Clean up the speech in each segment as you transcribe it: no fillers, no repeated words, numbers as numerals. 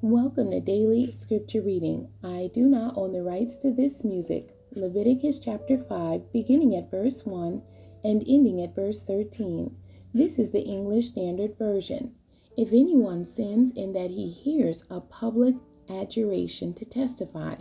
Welcome to Daily Scripture Reading. I do not own the rights to this music. Leviticus chapter 5, beginning at verse 1 and ending at verse 13. This is the English Standard Version. If anyone sins in that he hears a public adjuration to testify,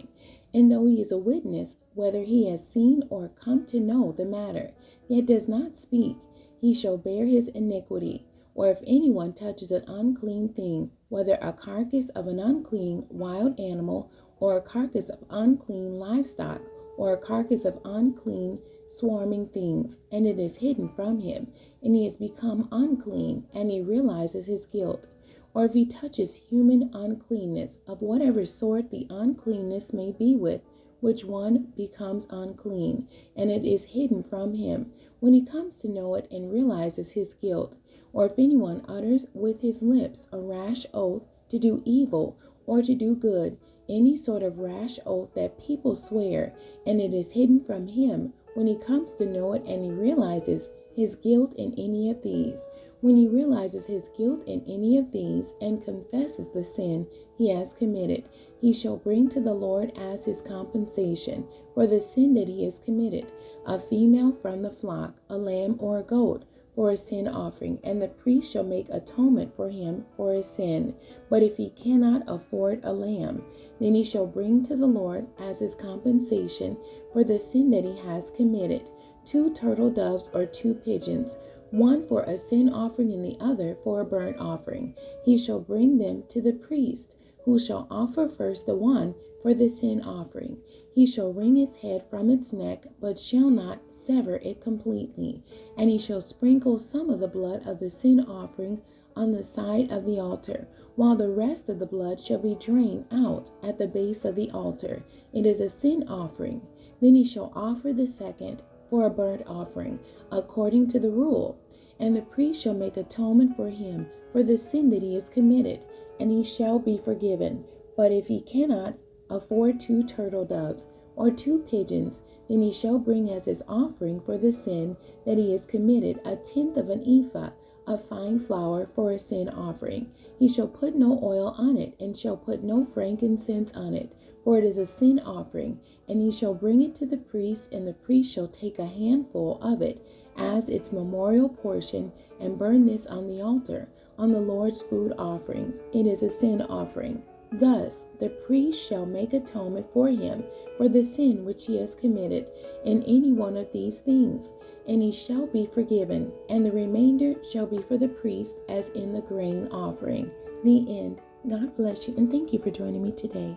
and though he is a witness, whether he has seen or come to know the matter, yet does not speak, he shall bear his iniquity. Or if anyone touches an unclean thing, whether a carcass of an unclean wild animal, or a carcass of unclean livestock, or a carcass of unclean swarming things, and it is hidden from him, and he has become unclean, and he realizes his guilt. Or if he touches human uncleanness, of whatever sort the uncleanness may be with, which one becomes unclean, and it is hidden from him, when he comes to know it and realizes his guilt. Or if anyone utters with his lips a rash oath to do evil or to do good, any sort of rash oath that people swear, and it is hidden from him, when he comes to know it and he realizes his guilt in any of these. When he realizes his guilt in any of these and confesses the sin he has committed, he shall bring to the Lord as his compensation for the sin that he has committed a female from the flock, a lamb or a goat, for a sin offering, and the priest shall make atonement for him for his sin. But if he cannot afford a lamb, then he shall bring to the Lord as his compensation for the sin that he has committed 2 turtle doves or 2 pigeons, one for a sin offering and the other for a burnt offering. He shall bring them to the priest, who shall offer first the one for the sin offering. He shall wring its head from its neck, but shall not sever it completely. And he shall sprinkle some of the blood of the sin offering on the side of the altar, while the rest of the blood shall be drained out at the base of the altar. It is a sin offering. Then he shall offer the second for a burnt offering, according to the rule. And the priest shall make atonement for him for the sin that he has committed, and he shall be forgiven. But if he cannot afford 2 turtle doves or 2 pigeons, then he shall bring as his offering for the sin that he has committed 1/10 of an ephah of fine flour for a sin offering. He shall put no oil on it, and shall put no frankincense on it, for it is a sin offering. And he shall bring it to the priest, and the priest shall take a handful of it as its memorial portion, and burn this on the altar, on the Lord's food offerings. It is a sin offering. Thus the priest shall make atonement for him for the sin which he has committed in any one of these things, and he shall be forgiven, and the remainder shall be for the priest as in the grain offering. The end. God bless you, and thank you for joining me today.